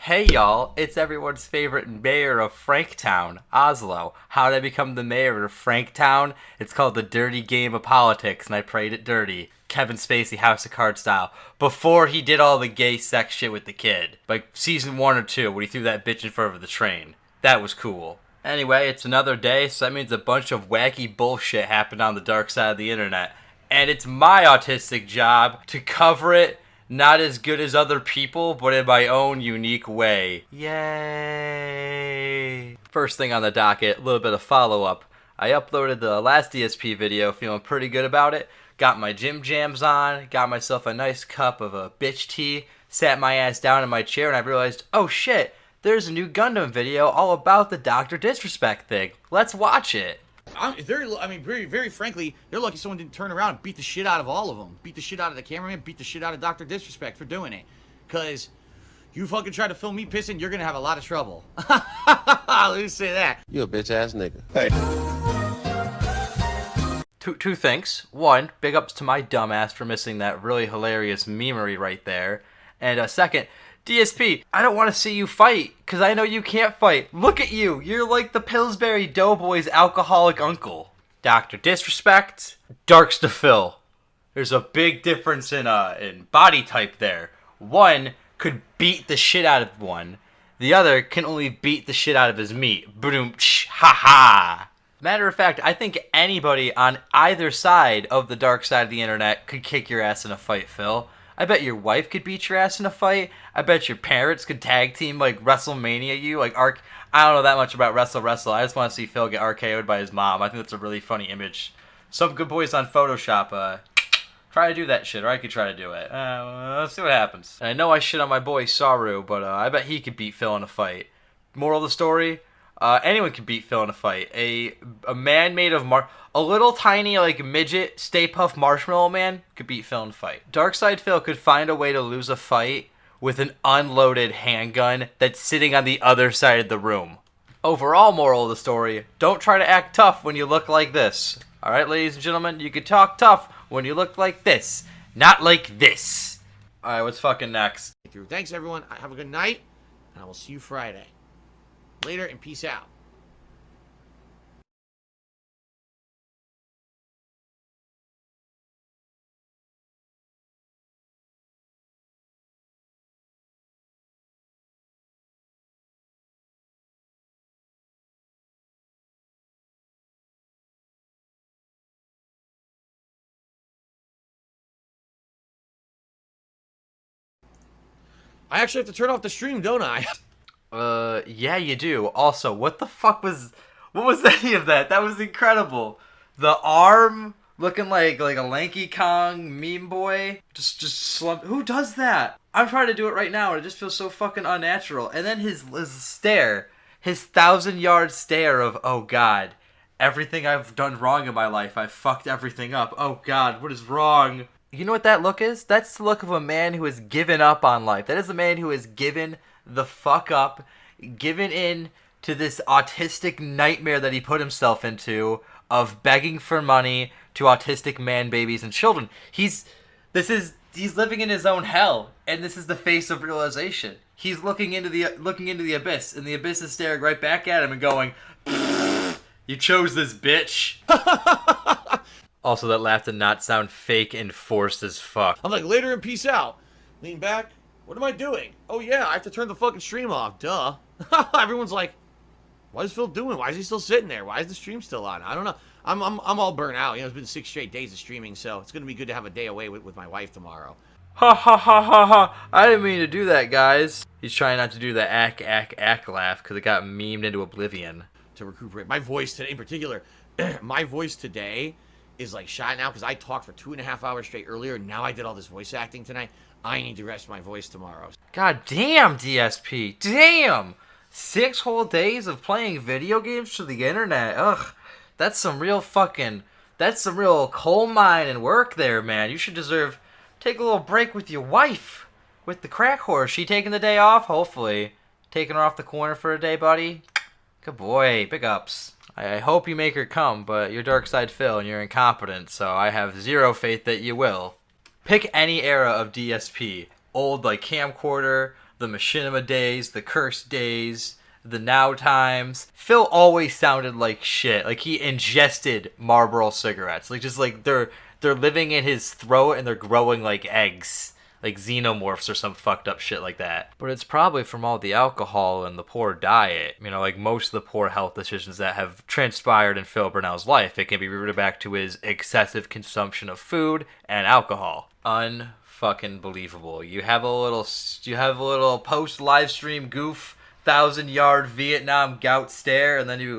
Hey y'all, it's everyone's favorite mayor of Franktown, Oslo. How did I become the mayor of Franktown? It's called the dirty game of politics, and I played it dirty. Kevin Spacey, House of Cards style. Before he did all the gay sex shit with the kid. Like season 1 or 2, when he threw that bitch in front of the train. That was cool. Anyway, it's another day, so that means a bunch of wacky bullshit happened on the dark side of the internet. And it's my autistic job to cover it, not as good as other people, but in my own unique way. Yay! First thing on the docket, a little bit of follow-up. I uploaded the last DSP video, feeling pretty good about it. Got my gym jams on, got myself a nice cup of a bitch tea, sat my ass down in my chair, and I realized, oh shit, there's a new Gundam video all about the Dr. Disrespect thing. Let's watch it. Very frankly, they're lucky someone didn't turn around and beat the shit out of all of them. Beat the shit out of the cameraman, beat the shit out of Dr. Disrespect for doing it. Because you fucking try to film me pissing, you're going to have a lot of trouble. Let me say that. You a bitch ass nigga. Hey. Two things. One, big ups to my dumbass for missing that really hilarious memery right there. And second, DSP, I don't want to see you fight, because I know you can't fight. Look at you. You're like the Pillsbury Doughboy's alcoholic uncle. Dr. Disrespect, darks to fill. There's a big difference in body type there. One could beat the shit out of one. The other can only beat the shit out of his meat. Boom, ha ha. Matter of fact, I think anybody on either side of the dark side of the internet could kick your ass in a fight, Phil. I bet your wife could beat your ass in a fight. I bet your parents could tag team, like, WrestleMania you. Like, I don't know that much about Wrestle. I just want to see Phil get RKO'd by his mom. I think that's a really funny image. Some good boys on Photoshop, try to do that shit, or I could try to do it. Let's see what happens. And I know I shit on my boy Saru, but I bet he could beat Phil in a fight. Moral of the story? Anyone can beat Phil in a fight. A man made of a little tiny, like, midget Stay Puft Marshmallow Man could beat Phil in a fight. Darkside Phil could find a way to lose a fight with an unloaded handgun that's sitting on the other side of the room. Overall moral of the story, don't try to act tough when you look like this. Alright, ladies and gentlemen, you can talk tough when you look like this, not like this. Alright, what's fucking next? Thanks, everyone. Have a good night, and I will see you Friday. Later, and peace out. I actually have to turn off the stream, don't I? Yeah, you do. Also, what was any of that? That was incredible. The arm looking like a Lanky Kong meme boy. Just slump. Who does that? I'm trying to do it right now, and it just feels so fucking unnatural. And then his stare, his 1,000-yard stare of, oh God, everything I've done wrong in my life, I've fucked everything up. Oh God, what is wrong? You know what that look is? That's the look of a man who has given up on life. That is a man who has given the fuck up, given in to this autistic nightmare that he put himself into of begging for money to autistic man babies and children. He's living in his own hell, and this is the face of realization. He's looking into the abyss, and the abyss is staring right back at him and going, "You chose this, bitch." Also, that laugh did not sound fake and forced as fuck. I'm like, later and peace out. Lean back. What am I doing? Oh yeah, I have to turn the fucking stream off. Duh. Everyone's like, what is Phil doing? Why is he still sitting there? Why is the stream still on? I don't know. I'm all burnt out. You know, it's been 6 straight days of streaming, so it's gonna be good to have a day away with my wife tomorrow. Ha ha ha ha ha. I didn't mean to do that, guys. He's trying not to do the ack laugh because it got memed into oblivion. To recuperate. My voice today, in particular, my voice today is like shot now because I talked for 2.5 hours straight earlier. Now I did all this voice acting tonight. I need to rest my voice tomorrow. God damn, DSP. Damn. 6 whole days of playing video games to the internet. Ugh. That's some real coal mine and work there, man. You should take a little break with your wife. With the crack horse. She taking the day off? Hopefully. Taking her off the corner for a day, buddy? Good boy. Big ups. I hope you make her come, but you're Darkside Phil and you're incompetent, so I have zero faith that you will. Pick any era of DSP. Old, like, camcorder, the machinima days, the curse days, the now times. Phil always sounded like shit. Like he ingested Marlboro cigarettes. Like just like they're living in his throat and they're growing like eggs. Like xenomorphs or some fucked up shit like that. But it's probably from all the alcohol and the poor diet. You know, like most of the poor health decisions that have transpired in Phil Burnell's life. It can be rooted back to his excessive consumption of food and alcohol. Unfucking believable. You have a little post live stream goof, 1,000-yard Vietnam gout stare, and then you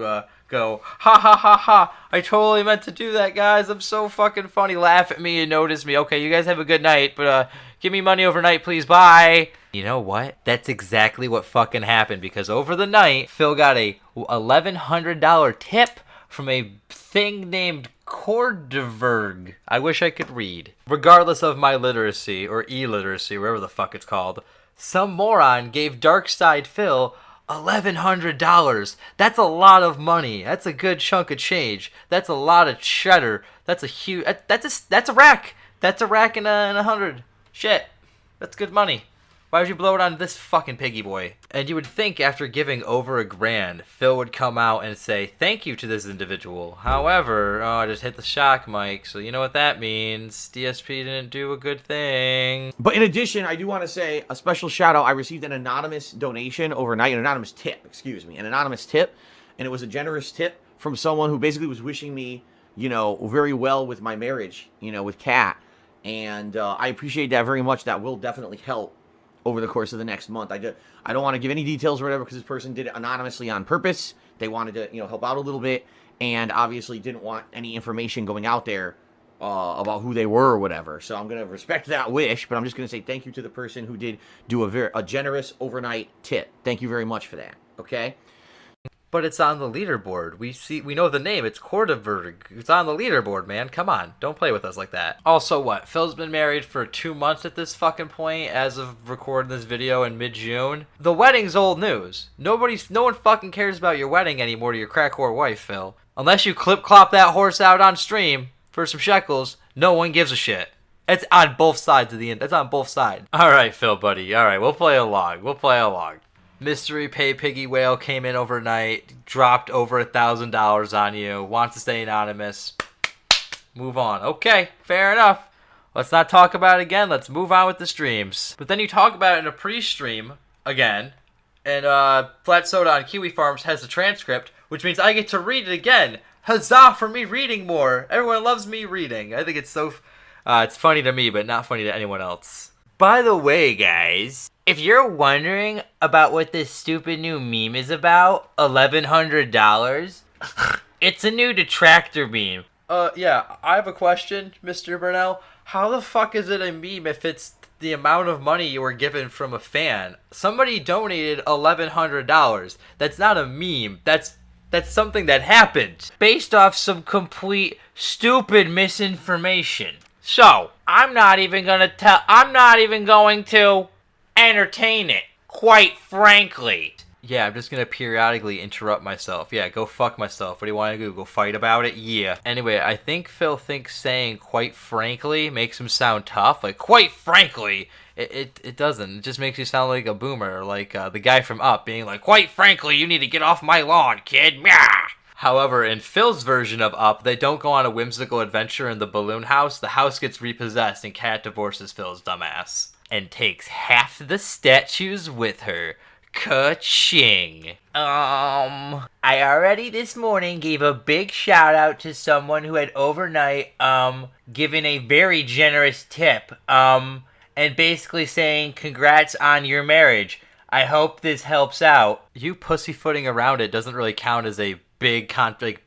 go, ha ha ha ha, I totally meant to do that, guys, I'm so fucking funny, laugh at me and notice me, okay, you guys have a good night, but give me money overnight, please, bye. You know what? That's exactly what fucking happened, because over the night, Phil got a $1,100 tip from a thing named Cordeverg. I wish I could read. Regardless of my literacy, or illiteracy, whatever the fuck it's called, some moron gave Darkside Phil $1,100. That's a lot of money. That's a good chunk of change. That's a lot of cheddar. That's a huge. That's a rack. That's a rack and a hundred. Shit, that's good money. Why would you blow it on this fucking piggy boy? And you would think after giving over $1,000, Phil would come out and say thank you to this individual. However, I just hit the shock mic, so you know what that means. DSP didn't do a good thing. But in addition, I do want to say a special shout out. I received an anonymous donation overnight, an anonymous tip, and it was a generous tip from someone who basically was wishing me, you know, very well with my marriage, you know, with Kat. And I appreciate that very much. That will definitely help over the course of the next month. I don't want to give any details or whatever because this person did it anonymously on purpose. They wanted to, you know, help out a little bit, and obviously didn't want any information going out there about who they were or whatever. So I'm going to respect that wish, but I'm just going to say thank you to the person who did do a generous overnight tip. Thank you very much for that. Okay? But it's on the leaderboard. We know the name. It's Cordeverg. It's on the leaderboard, man. Come on. Don't play with us like that. Also, what? Phil's been married for 2 months at this fucking point as of recording this video in mid-June. The wedding's old news. No one fucking cares about your wedding anymore to your crack whore wife, Phil. Unless you clip-clop that horse out on stream for some shekels, no one gives a shit. It's on both sides of the end. It's on both sides. All right, Phil, buddy. All right, we'll play along. Mystery pay piggy whale came in overnight, dropped over $1,000 on you, wants to stay anonymous. Move on. Okay, fair enough. Let's not talk about it again. Let's move on with the streams. But then you talk about it in a pre-stream again, and Flat Soda on Kiwi Farms has the transcript, which means I get to read it again. Huzzah for me reading more. Everyone loves me reading. I think it's so... it's funny to me, but not funny to anyone else. By the way, guys, if you're wondering about what this stupid new meme is about, $1,100, it's a new detractor meme. Yeah, I have a question, Mr. Burnell. How the fuck is it a meme if it's the amount of money you were given from a fan? Somebody donated $1,100. That's not a meme. That's something that happened based off some complete stupid misinformation. So, I'm not even going to entertain it, quite frankly. Yeah, I'm just going to periodically interrupt myself. Yeah, go fuck myself. What do you want to do? Go fight about it? Yeah. Anyway, I think Phil thinks saying quite frankly makes him sound tough. Like, quite frankly, it doesn't. It just makes you sound like a boomer. Like the guy from Up being like, quite frankly, you need to get off my lawn, kid. Meow. However, in Phil's version of Up, they don't go on a whimsical adventure in the balloon house. The house gets repossessed and Kat divorces Phil's dumbass and takes half the statues with her. Ka-ching. I already this morning gave a big shout out to someone who had overnight given a very generous tip and basically saying congrats on your marriage. I hope this helps out. You pussyfooting around it doesn't really count as a big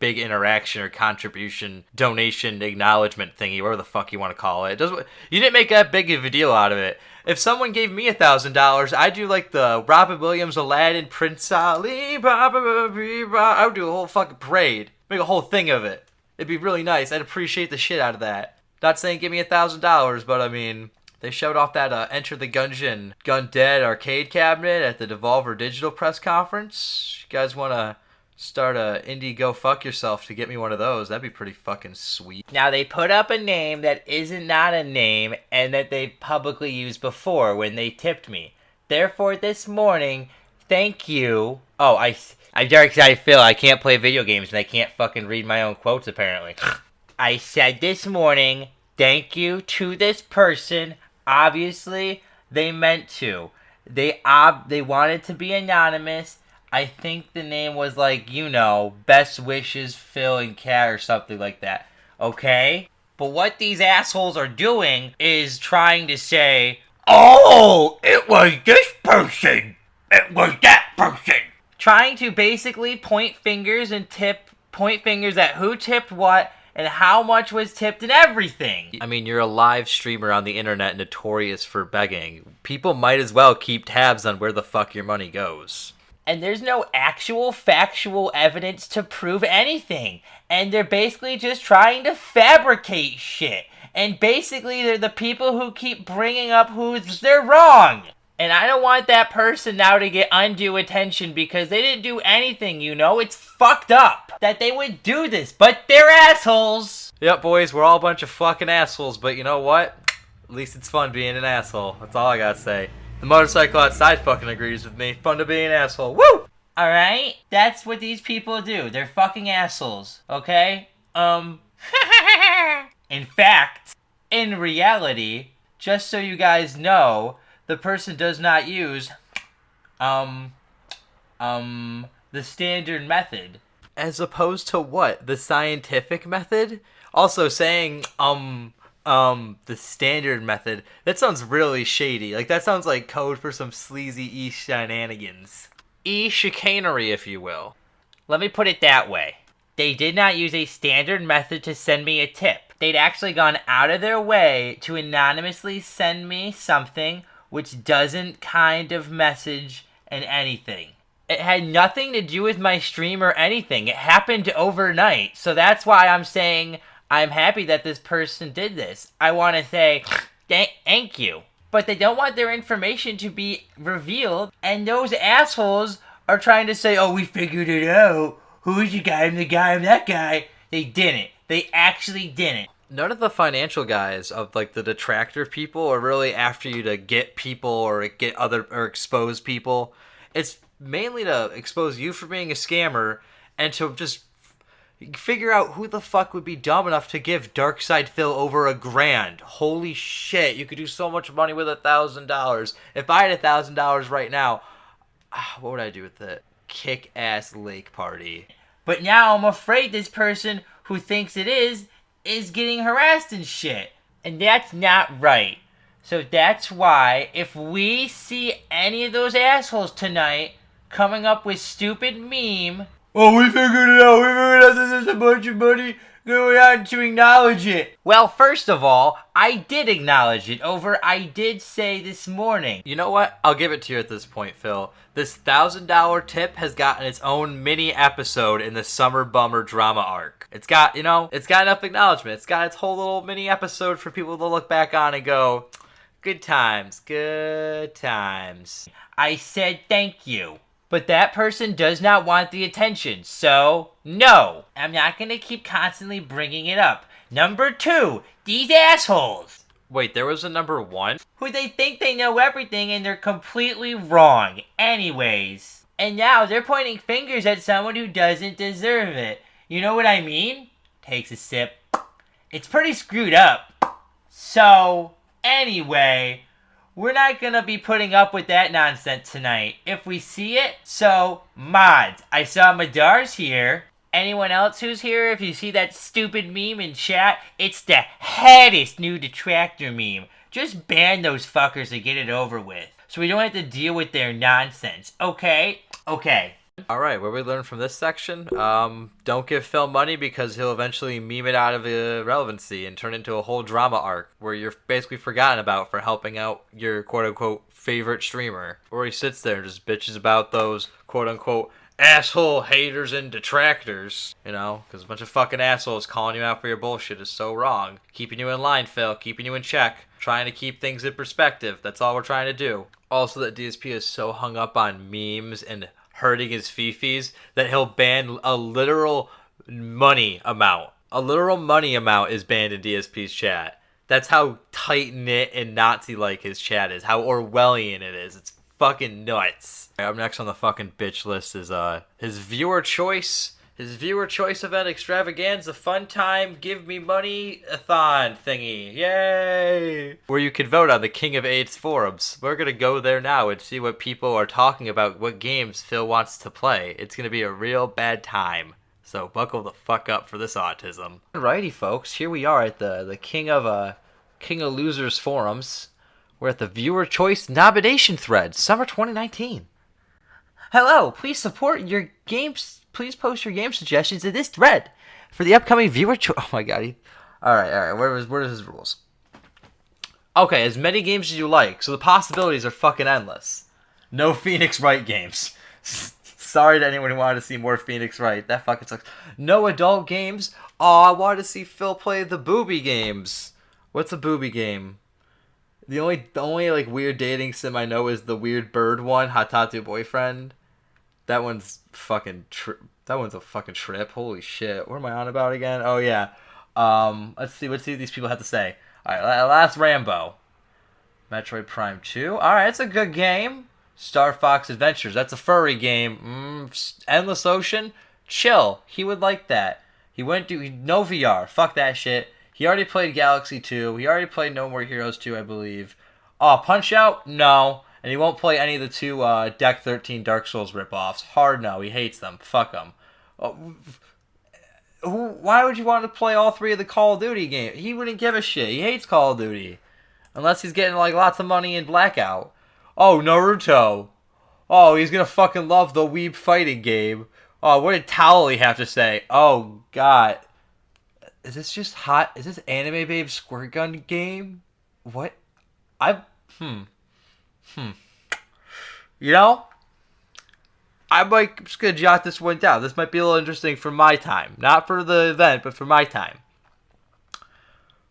interaction or contribution, donation, acknowledgement thingy, whatever the fuck you want to call it. You didn't make that big of a deal out of it. If someone gave me $1,000, I'd do like the Robin Williams, Aladdin, Prince Ali, I would do a whole fucking parade, make a whole thing of it. It'd be really nice. I'd appreciate the shit out of that. Not saying give me $1,000, but I mean, they showed off that Enter the Gungeon Gun Dead arcade cabinet at the Devolver Digital press conference. You guys want to start a indie go fuck yourself to get me one of those? That'd be pretty fucking sweet. Now they put up a name that isn't not a name and that they've publicly used before when they tipped me. Therefore, this morning, thank you. Oh, I'm very excited, Phil. I can't play video games and I can't fucking read my own quotes, apparently. I said this morning, thank you to this person. Obviously, they meant to. They wanted to be anonymous. I think the name was like, Best Wishes, Phil and Cat or something like that. Okay? But what these assholes are doing is trying to say, oh, it was this person. It was that person. Trying to basically point fingers at who tipped what and how much was tipped and everything. I mean, you're a live streamer on the internet notorious for begging. People might as well keep tabs on where the fuck your money goes. And there's no actual factual evidence to prove anything. And they're basically just trying to fabricate shit. And basically they're the people who keep bringing up they're wrong. And I don't want that person now to get undue attention because they didn't do anything, It's fucked up that they would do this, but they're assholes. Yep, boys, we're all a bunch of fucking assholes, but you know what? At least it's fun being an asshole. That's all I gotta say. The motorcycle outside fucking agrees with me. Fun to be an asshole. Woo! Alright? That's what these people do. They're fucking assholes. Okay? In fact, in reality, just so you guys know, the person does not use, the standard method. As opposed to what? The scientific method? Also saying, the standard method, that sounds really shady. Like, that sounds like code for some sleazy e-shenanigans. E-chicanery, if you will. Let me put it that way. They did not use a standard method to send me a tip. They'd actually gone out of their way to anonymously send me something which doesn't kind of message and anything. It had nothing to do with my stream or anything. It happened overnight. So that's why I'm saying I'm happy that this person did this. I want to say thank you. But they don't want their information to be revealed. And those assholes are trying to say, oh, we figured it out. Who's the guy? I'm the guy. I'm that guy. They didn't. They actually didn't. None of the financial guys of like the detractor people are really after you to get people or expose people. It's mainly to expose you for being a scammer and to just figure out who the fuck would be dumb enough to give Darkside Phil over $1,000. Holy shit, you could do so much money with $1,000. If I had $1,000 right now, what would I do with it? Kick-ass lake party. But now I'm afraid this person who thinks it is getting harassed and shit. And that's not right. So that's why if we see any of those assholes tonight coming up with stupid meme, oh, we figured it out, this is a bunch of money going on to acknowledge it. Well, first of all, I did acknowledge it I did say this morning. You know what? I'll give it to you at this point, Phil. This $1,000 tip has gotten its own mini episode in the Summer Bummer drama arc. It's got enough acknowledgement. It's got its whole little mini episode for people to look back on and go, good times, good times. I said thank you. But that person does not want the attention, so no. I'm not going to keep constantly bringing it up. Number 2, these assholes. Wait, there was a number 1? Who they think they know everything and they're completely wrong. Anyways. And now they're pointing fingers at someone who doesn't deserve it. You know what I mean? Takes a sip. It's pretty screwed up. So, anyway, we're not going to be putting up with that nonsense tonight. If we see it, so, mods. I saw Madar's here. Anyone else who's here, if you see that stupid meme in chat, it's the hottest new detractor meme. Just ban those fuckers and get it over with. So we don't have to deal with their nonsense. Okay? Okay. Alright, what we learned from this section? Don't give Phil money because he'll eventually meme it out of irrelevancy and turn into a whole drama arc where you're basically forgotten about for helping out your quote-unquote favorite streamer. Or he sits there and just bitches about those quote-unquote asshole haters and detractors, because a bunch of fucking assholes calling you out for your bullshit is so wrong. Keeping you in line, Phil, keeping you in check, trying to keep things in perspective. That's all we're trying to do. Also, that DSP is so hung up on memes and hurting his fifis that he'll ban a literal money amount. A literal money amount is banned in DSP's chat. That's how tight-knit and Nazi-like his chat is, how Orwellian it is. It's fucking nuts. Up next on the fucking bitch list is his viewer choice. His viewer choice event extravaganza fun time give me money-a-thon thingy. Yay! Where you can vote on the King of AIDS forums. We're gonna go there now and see what people are talking about, what games Phil wants to play. It's gonna be a real bad time. So buckle the fuck up for this autism. Alrighty folks, here we are at the King of Losers forums. We're at the viewer choice nomination thread, summer 2019. Hello, please support your games. Please post your game suggestions in this thread for the upcoming viewer choice. Oh my god. Alright. Where are his rules? Okay, as many games as you like, so the possibilities are fucking endless. No Phoenix Wright games. Sorry to anyone who wanted to see more Phoenix Wright. That fucking sucks. No adult games. Oh, I wanted to see Phil play the booby games. What's a booby game? The only like weird dating sim I know is the weird bird one, Hatatu Boyfriend. That one's fucking that one's a fucking trip. Holy shit. What am I on about again? Oh yeah. Let's see what these people have to say. Alright, last Rambo. Metroid Prime 2. Alright, it's a good game. Star Fox Adventures. That's a furry game. Endless Ocean. Chill. He would like that. He went to no VR. Fuck that shit. He already played Galaxy 2. He already played No More Heroes 2, I believe. Oh, Punch Out? No. And he won't play any of the two Deck 13 Dark Souls ripoffs. Hard no. He hates them. Fuck them. Why would you want to play all three of the Call of Duty games? He wouldn't give a shit. He hates Call of Duty. Unless he's getting like lots of money in Blackout. Oh, Naruto. Oh, he's gonna fucking love the Weeb fighting game. Oh, what did Towley have to say? Oh, God. Is this just hot? Is this Anime Babe Squirt Gun game? What? You know? I'm just gonna jot this one down. This might be a little interesting for my time. Not for the event, but for my time.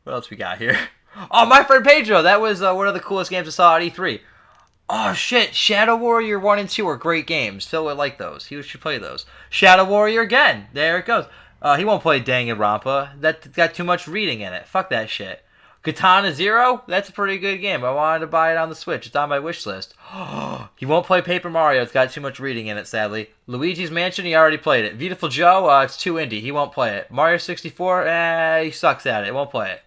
What else we got here? Oh, My Friend Pedro! That was one of the coolest games I saw at E3. Oh, shit. Shadow Warrior 1 and 2 are great games. Phil would like those. He should play those. Shadow Warrior again. There it goes. He won't play Danganronpa. That's got too much reading in it. Fuck that shit. Katana Zero? That's a pretty good game. I wanted to buy it on the Switch. It's on my wish list. He won't play Paper Mario. It's got too much reading in it, sadly. Luigi's Mansion, he already played it. Beautiful Joe, it's too indie. He won't play it. Mario 64, he sucks at it. Won't play it.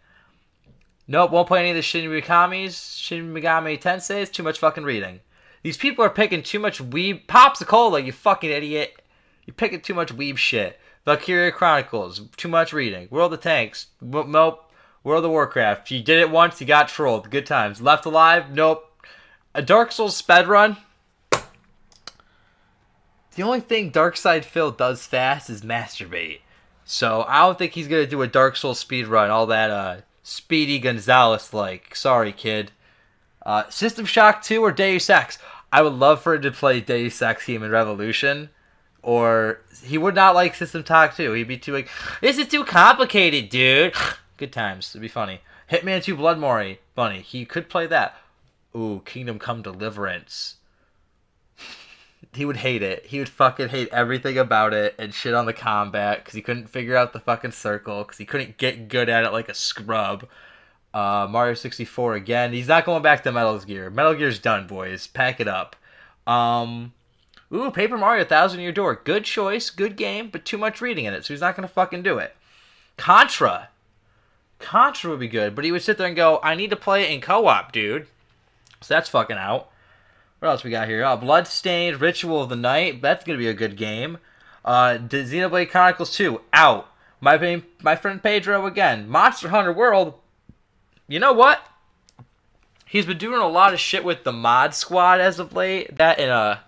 Nope, won't play any of the Shin Megami Tensei. It's too much fucking reading. These people are picking too much weeb. Popsicola, you fucking idiot. You're picking too much weeb shit. Valkyria Chronicles, too much reading. World of Tanks, nope. World of Warcraft, you did it once, you got trolled. Good times. Left Alive, nope. A Dark Souls speedrun. The only thing Darkside Phil does fast is masturbate. So I don't think he's going to do a Dark Souls speedrun, all that Speedy Gonzalez like. Sorry, kid. System Shock 2 or Deus Ex. I would love for him to play Deus Ex Human Revolution. Or he would not like System Shock 2. He'd be too like, this is too complicated, dude. Good times. It'd be funny. Hitman 2 Blood Mori. Funny. He could play that. Ooh, Kingdom Come Deliverance. He would hate it. He would fucking hate everything about it and shit on the combat because he couldn't figure out the fucking circle because he couldn't get good at it like a scrub. Mario 64 again. He's not going back to Metal Gear. Metal Gear's done, boys. Pack it up. Ooh, Paper Mario 1000 Year Door. Good choice. Good game, but too much reading in it, so he's not going to fucking do it. Contra would be good, but he would sit there and go, I need to play it in co-op, dude. So that's fucking out. What else we got here? Bloodstained, Ritual of the Night. That's going to be a good game. Xenoblade Chronicles 2, out. My friend Pedro again. Monster Hunter World. You know what? He's been doing a lot of shit with the mod squad as of late. That and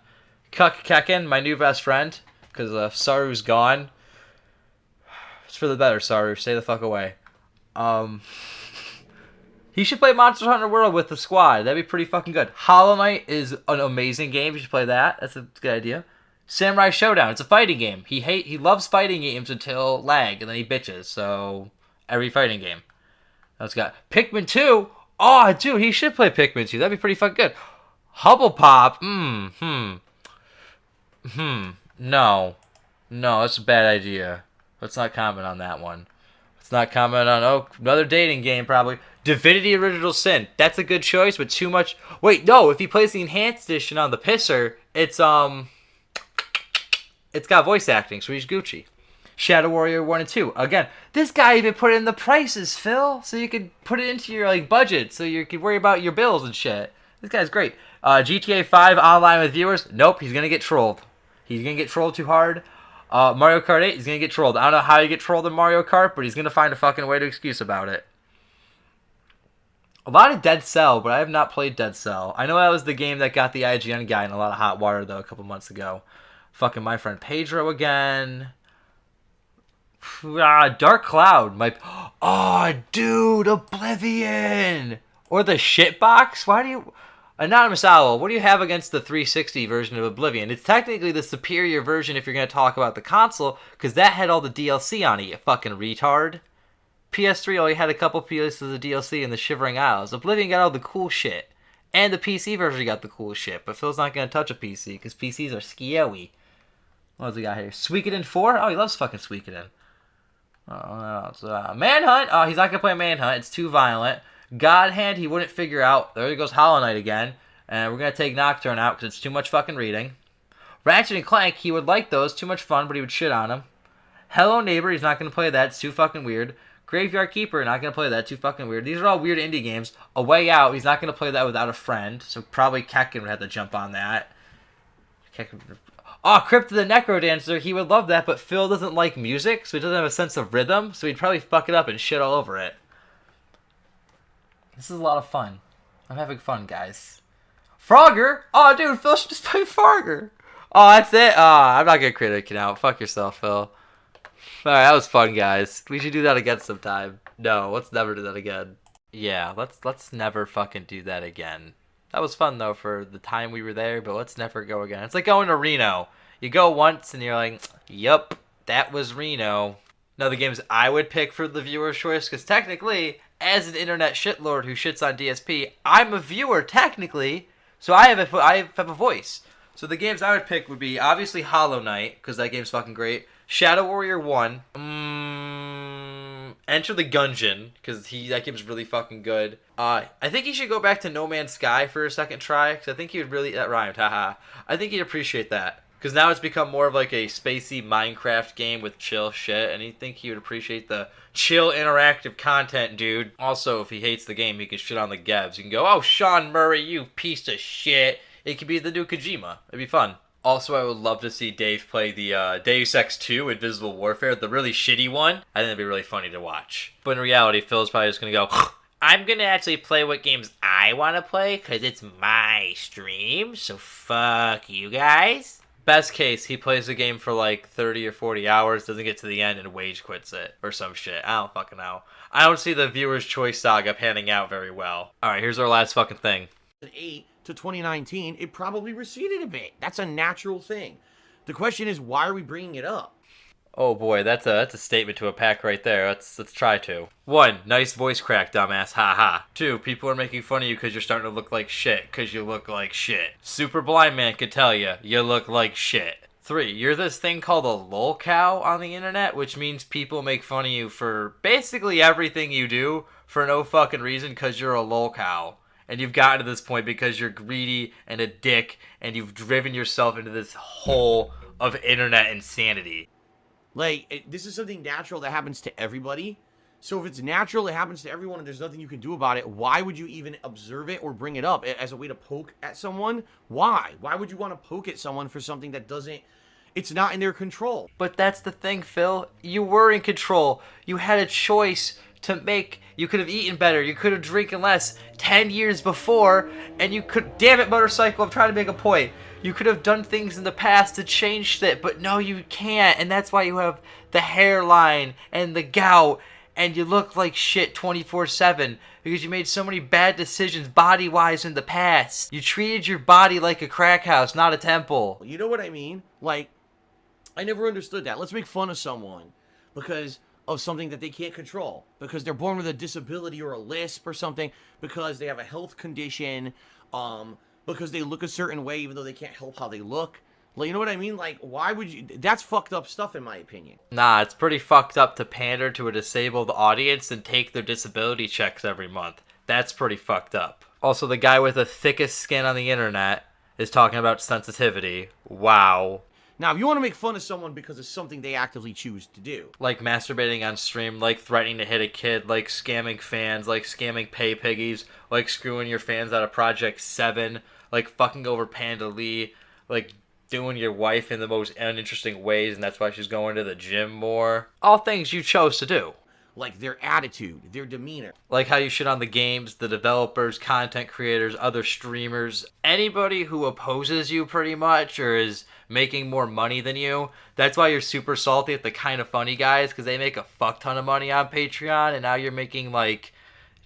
Cuck Kekken, my new best friend, because Saru's gone. It's for the better, Saru. Stay the fuck away. He should play Monster Hunter World with the squad. That'd be pretty fucking good. Hollow Knight is an amazing game. You should play that. That's a good idea. Samurai Showdown. It's a fighting game. He loves fighting games until lag, and then he bitches. So every fighting game. That's got Pikmin 2. Oh, dude, he should play Pikmin 2. That'd be pretty fucking good. Hubble Pop. No, that's a bad idea. Let's not comment on that one. Let's not comment on another dating game probably. Divinity Original Sin. That's a good choice, but too much. Wait, no. If he plays the enhanced edition on the pisser, it's got voice acting, so he's Gucci. Shadow Warrior 1 and 2. Again, this guy even put in the prices, Phil, so you could put it into your like budget, so you could worry about your bills and shit. This guy's great. GTA 5 online with viewers. Nope, he's gonna get trolled. He's gonna get trolled too hard. Mario Kart 8, he's gonna get trolled. I don't know how you get trolled in Mario Kart, but he's gonna find a fucking way to excuse about it. A lot of Dead Cell, but I have not played Dead Cell. I know that was the game that got the IGN guy in a lot of hot water, though, a couple months ago. Fucking My Friend Pedro again. Dark Cloud. Oh, dude, Oblivion. Or the shitbox. Why do you... Anonymous Owl, what do you have against the 360 version of Oblivion? It's technically the superior version if you're going to talk about the console, because that had all the DLC on it, you fucking retard. PS3 only had a couple pieces of DLC in the Shivering Isles. Oblivion got all the cool shit. And the PC version got the cool shit, but Phil's not going to touch a PC, because PCs are scary. What else we got here? Suikoden 4? Oh, he loves fucking Suikoden. Manhunt. Oh, he's not going to play Manhunt. It's too violent. God Hand, he wouldn't figure out. There goes Hollow Knight again. And we're going to take Nocturne out because it's too much fucking reading. Ratchet and Clank, he would like those. Too much fun, but he would shit on them. Hello Neighbor, he's not going to play that. It's too fucking weird. Graveyard Keeper, not going to play that. Too fucking weird. These are all weird indie games. A Way Out, he's not going to play that without a friend. So probably Kekken would have to jump on that. Oh, Crypt of the Necrodancer, he would love that, but Phil doesn't like music, so he doesn't have a sense of rhythm, so he'd probably fuck it up and shit all over it. This is a lot of fun. I'm having fun, guys. Frogger? Oh, dude, Phil should just play Frogger. Oh, that's it? I'm not gonna create an account. Fuck yourself, Phil. Alright, that was fun, guys. We should do that again sometime. No, let's never do that again. Yeah, let's never fucking do that again. That was fun, though, for the time we were there, but let's never go again. It's like going to Reno. You go once, and you're like, yup, that was Reno. Now, the games I would pick for the viewer's choice, because technically, as an internet shitlord who shits on DSP, I'm a viewer, technically, so I have a voice. So the games I would pick would be, obviously, Hollow Knight, because that game's fucking great. Shadow Warrior 1. Enter the Gungeon, because that game's really fucking good. I think he should go back to No Man's Sky for a second try, because I think he would really... That rhymed, haha. I think he'd appreciate that. Because now it's become more of like a spacey Minecraft game with chill shit, and I think he would appreciate the chill interactive content, dude. Also, if he hates the game, he can shit on the devs. You can go, oh, Sean Murray, you piece of shit. It could be the new Kojima. It'd be fun. Also, I would love to see Dave play the Deus Ex 2 Invisible Warfare, the really shitty one. I think it'd be really funny to watch. But in reality, Phil's probably just going to go, I'm going to actually play what games I want to play, because it's my stream, so fuck you guys. Best case, he plays the game for like 30 or 40 hours, doesn't get to the end, and wage quits it. Or some shit. I don't fucking know. I don't see the viewer's choice saga panning out very well. Alright, here's our last fucking thing. 8 to 2019, it probably receded a bit. That's a natural thing. The question is, why are we bringing it up? Oh boy, that's a statement to a pack right there. Let's try to. 1, nice voice crack, dumbass, haha. 2, people are making fun of you because you're starting to look like shit, because you look like shit. Super Blind Man could tell you look like shit. 3, you're this thing called a lolcow on the internet, which means people make fun of you for basically everything you do for no fucking reason because you're a lolcow. And you've gotten to this point because you're greedy and a dick, and you've driven yourself into this hole of internet insanity. Like, this is something natural that happens to everybody. So if it's natural, it happens to everyone, and there's nothing you can do about it, why would you even observe it or bring it up as a way to poke at someone? Why? Why would you want to poke at someone for something that doesn't... It's not in their control. But that's the thing, Phil. You were in control. You had a choice to make. You could have eaten better. You could have drinking less 10 years before, and you could... Damn it, Motorcycle, I'm trying to make a point. You could have done things in the past to change shit, but no, you can't, and that's why you have the hairline and the gout, and you look like shit 24/7, because you made so many bad decisions body-wise in the past. You treated your body like a crack house, not a temple. You know what I mean? Like, I never understood that. Let's make fun of someone because of something that they can't control, because they're born with a disability or a lisp or something, because they have a health condition, because they look a certain way even though they can't help how they look. Like, you know what I mean? Like, why would you? That's fucked up stuff, in my opinion. Nah, it's pretty fucked up to pander to a disabled audience and take their disability checks every month. That's pretty fucked up. Also, the guy with the thickest skin on the internet is talking about sensitivity. Wow. Now, if you want to make fun of someone because of something they actively choose to do, Like masturbating on stream, like threatening to hit a kid, like scamming fans, like scamming pay piggies, like screwing your fans out of Project 7, like fucking over Panda Lee, like doing your wife in the most uninteresting ways, and that's why she's going to the gym more. All things you chose to do. like their attitude, their demeanor. Like how you shit on the games, the developers, content creators, other streamers, anybody who opposes you pretty much or is making more money than you. That's why you're super salty at the Kind of Funny guys, because they make a fuck ton of money on Patreon, and now you're making like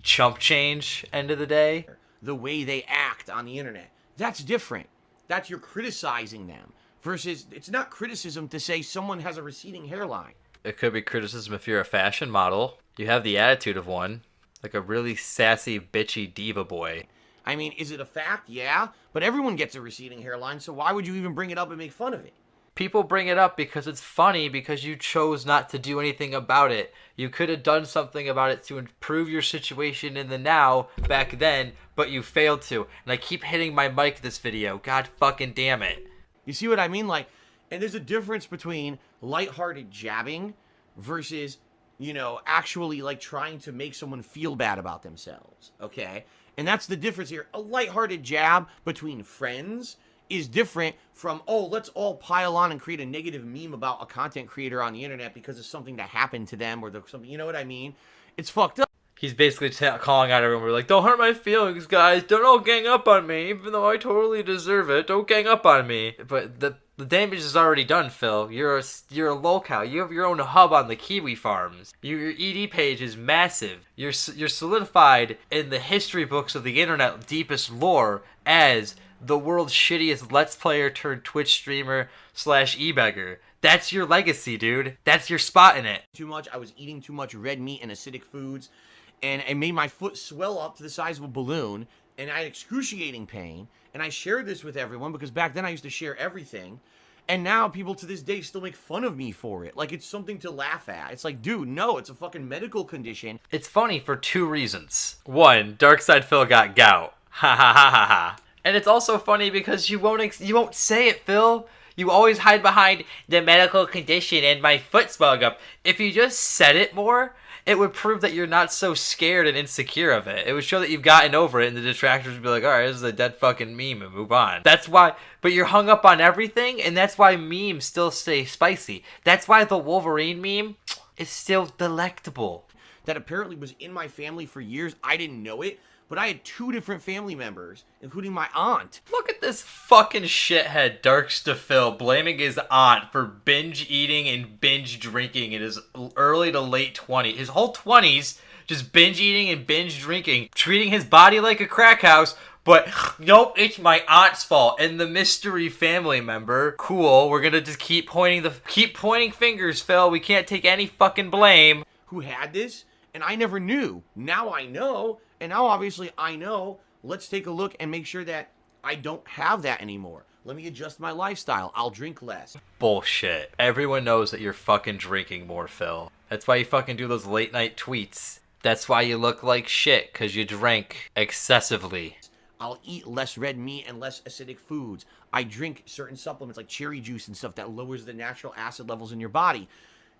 chump change end of the day. The way they act on the internet. That's different. That's you're criticizing them. Versus, it's not criticism to say someone has a receding hairline. It could be criticism if you're a fashion model. You have the attitude of one. Like a really sassy, bitchy diva boy. I mean, is it a fact? Yeah. But everyone gets a receding hairline, so why would you even bring it up and make fun of it? People bring it up because it's funny because you chose not to do anything about it. You could have done something about it to improve your situation in the now back then, but you failed to. And I keep hitting my mic this video. God fucking damn it. You see what I mean? Like, and there's a difference between lighthearted jabbing versus, you know, actually like trying to make someone feel bad about themselves. Okay? And that's the difference here. A lighthearted jab between friends is different from, oh, let's all pile on and create a negative meme about a content creator on the internet because of something that happened to them or something. You know what I mean? It's fucked up. He's basically calling out everyone. We're like, don't hurt my feelings, guys. Don't all gang up on me, even though I totally deserve it. Don't gang up on me. But the damage is already done, Phil. You're a lolcow. You have your own hub on the Kiwi farms. Your ED page is massive. You're solidified in the history books of the internet deepest lore as the world's shittiest Let's Player turned Twitch streamer / e-beggar. That's your legacy, dude. That's your spot in it. Too much. I was eating too much red meat and acidic foods. And it made my foot swell up to the size of a balloon. And I had excruciating pain. And I shared this with everyone because back then I used to share everything. And now people to this day still make fun of me for it. Like it's something to laugh at. It's like, dude, no, it's a fucking medical condition. It's funny for two reasons. One, Darkside Phil got gout. Ha ha ha ha ha. And it's also funny because you won't say it, Phil. You always hide behind the medical condition and my foot swelling up. If you just said it more, it would prove that you're not so scared and insecure of it. It would show that you've gotten over it, and the detractors would be like, alright, this is a dead fucking meme, and move on. That's why, but you're hung up on everything, and that's why memes still stay spicy. That's why the Wolverine meme is still delectable. That apparently was in my family for years. I didn't know it, but I had 2 different family members, including my aunt. Look at this fucking shithead, Darksta Phil, blaming his aunt for binge eating and binge drinking in his early to late 20s. His whole 20s, just binge eating and binge drinking, treating his body like a crack house, but nope, it's my aunt's fault. And the mystery family member, cool, we're gonna just keep pointing fingers, Phil. We can't take any fucking blame. Who had this, and I never knew. Now I know. And now, obviously, I know. Let's take a look and make sure that I don't have that anymore. Let me adjust my lifestyle. I'll drink less. Bullshit. Everyone knows that you're fucking drinking more, Phil. That's why you fucking do those late night tweets. That's why you look like shit, because you drank excessively. I'll eat less red meat and less acidic foods. I drink certain supplements like cherry juice and stuff that lowers the natural acid levels in your body.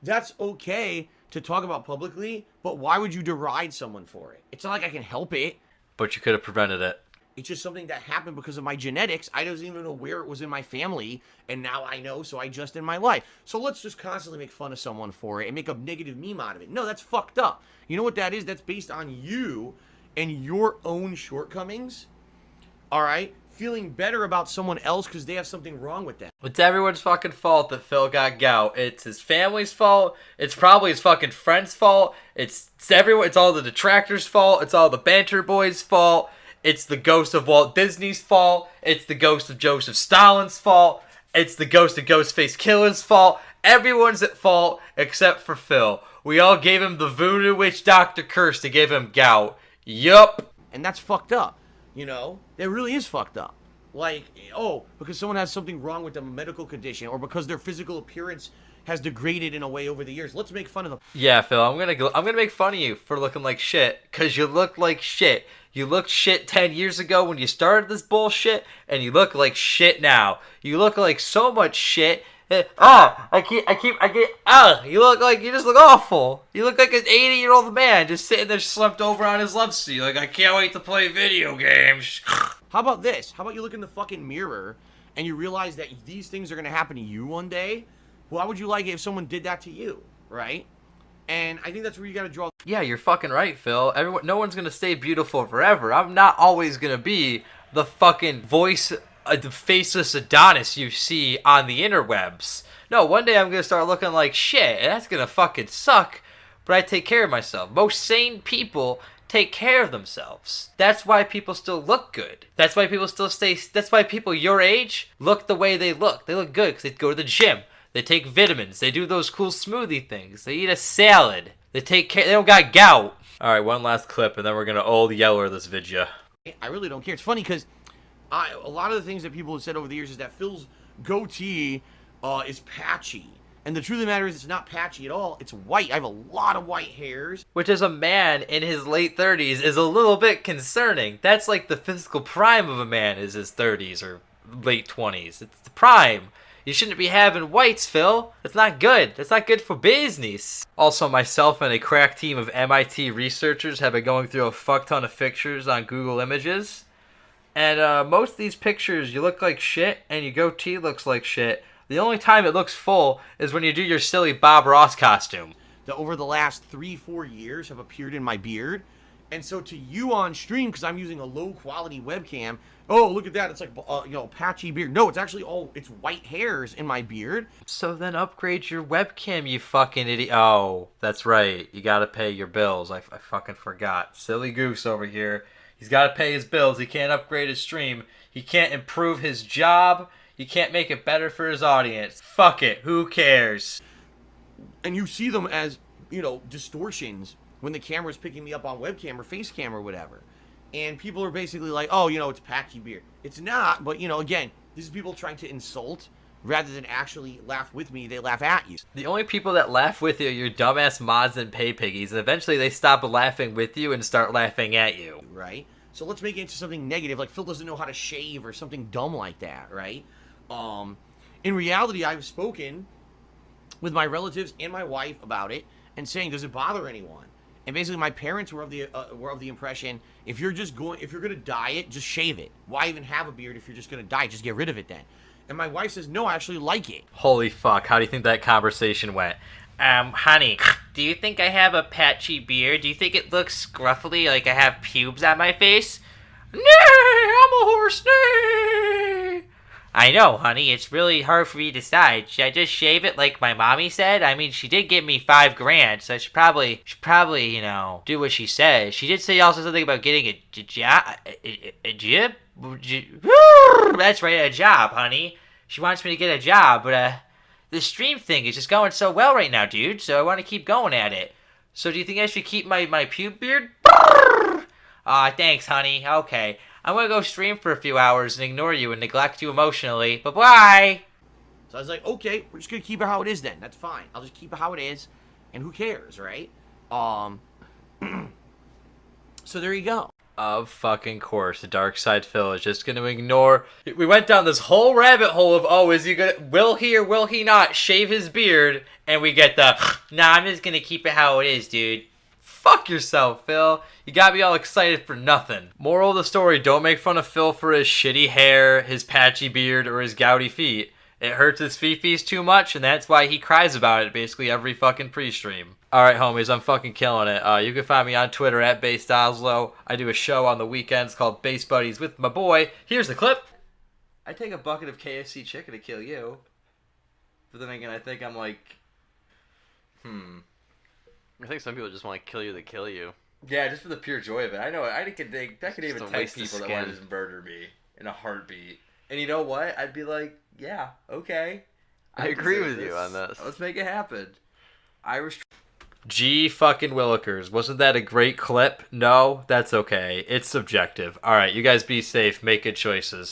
That's okay to talk about publicly, but why would you deride someone for it? It's not like I can help it. But you could have prevented it. It's just something that happened because of my genetics. I don't even know where it was in my family, and now I know, so I adjust in my life. So let's just constantly make fun of someone for it and make a negative meme out of it. No, that's fucked up. You know what that is? That's based on you and your own shortcomings, all right? Feeling better about someone else because they have something wrong with them. It's everyone's fucking fault that Phil got gout. It's his family's fault. It's probably his fucking friend's fault. It's all the detractors' fault. It's all the banter boys' fault. It's the ghost of Walt Disney's fault. It's the ghost of Joseph Stalin's fault. It's the ghost of Ghostface Killer's fault. Everyone's at fault except for Phil. We all gave him the voodoo witch doctor curse to give him gout. Yup. And that's fucked up. You know, it really is fucked up. Like, oh, because someone has something wrong with a medical condition, or because their physical appearance has degraded in a way over the years. Let's make fun of them. Yeah, Phil, I'm gonna make fun of you for looking like shit, cause you look like shit. You looked shit 10 years ago when you started this bullshit, and you look like shit now. You look like so much shit. You just look awful. You look like an 80-year-old man just sitting there slumped over on his love seat, like, I can't wait to play video games. How about this? How about you look in the fucking mirror and you realize that these things are gonna happen to you one day? Why would you like it if someone did that to you, right? And I think that's where you gotta draw. Yeah, you're fucking right, Phil. No one's gonna stay beautiful forever. I'm not always gonna be the fucking voice, the faceless Adonis you see on the interwebs. No, one day I'm gonna start looking like shit, and that's gonna fucking suck. But I take care of myself. Most sane people take care of themselves. That's why people still look good. That's why people still stay. That's why people your age look the way they look. They look good because they go to the gym. They take vitamins. They do those cool smoothie things. They eat a salad. They take care. They don't got gout. All right, one last clip, and then we're gonna old yeller this video. I really don't care. It's funny because a lot of the things that people have said over the years is that Phil's goatee is patchy. And the truth of the matter is it's not patchy at all. It's white. I have a lot of white hairs. Which, as a man in his late 30s, is a little bit concerning. That's like the physical prime of a man is his 30s or late 20s. It's the prime. You shouldn't be having whites, Phil. That's not good. That's not good for business. Also, myself and a crack team of MIT researchers have been going through a fuck ton of pictures on Google Images. And most of these pictures, you look like shit and your goatee looks like shit. The only time it looks full is when you do your silly Bob Ross costume. That over the last 3-4 years have appeared in my beard. And so to you on stream, because I'm using a low quality webcam, oh, look at that, it's like, patchy beard. No, it's actually it's white hairs in my beard. So then upgrade your webcam, you fucking idiot. Oh, that's right. You gotta pay your bills. I fucking forgot. Silly goose over here. He's gotta pay his bills. He can't upgrade his stream. He can't improve his job. He can't make it better for his audience. Fuck it. Who cares? And you see them as, distortions when the camera's picking me up on webcam or face cam or whatever. And people are basically like, oh, it's patchy beard. It's not, but, again, this is people trying to insult rather than actually laugh with me. They laugh at you. The only people that laugh with you are your dumbass mods and pay piggies. And eventually they stop laughing with you and start laughing at you. Right? So let's make it into something negative, like Phil doesn't know how to shave or something dumb like that, right? In reality, I've spoken with my relatives and my wife about it and saying, does it bother anyone? And basically, my parents were of the impression, if you're gonna dye it, just shave it. Why even have a beard if you're just gonna dye it? Just get rid of it then. And my wife says, no, I actually like it. Holy fuck! How do you think that conversation went? Honey, do you think I have a patchy beard? Do you think it looks scruffily like I have pubes on my face? Nay, I'm a horse, nay. I know, honey, it's really hard for me to decide. Should I just shave it like my mommy said? I mean, she did give me $5,000, so I should probably, do what she says. She did say also something about getting a job. That's right, a job, honey. She wants me to get a job, but the stream thing is just going so well right now, dude, so I want to keep going at it. So do you think I should keep my pube beard? Aw, thanks, honey. Okay. I'm gonna go stream for a few hours and ignore you and neglect you emotionally. Bye-bye! So I was like, okay, we're just gonna keep it how it is then. That's fine. I'll just keep it how it is, and who cares, right? So there you go. Of fucking course, the Dark Side Phil is just gonna ignore. We went down this whole rabbit hole of, will he or will he not shave his beard? And we get the, nah, I'm just gonna keep it how it is, dude. Fuck yourself, Phil. You got me all excited for nothing. Moral of the story, don't make fun of Phil for his shitty hair, his patchy beard, or his gouty feet. It hurts his fifis too much, and that's why he cries about it basically every fucking pre-stream. Alright, homies, I'm fucking killing it. You can find me on Twitter at BassDoslo. I do a show on the weekends called Bass Buddies with my boy. Here's the clip. I take a bucket of KFC chicken to kill you. But then again, I think I'm like... I think some people just want to kill you to kill you. Yeah, just for the pure joy of it. I know, that could even to type waste the people that skin. want to just murder me in a heartbeat. And you know what? I'd be like, yeah, okay. I agree deserve with you on this. Let's make it happen. Irish... Gee fucking Willikers. Wasn't that a great clip? No? That's okay. It's subjective. Alright, you guys be safe. Make good choices.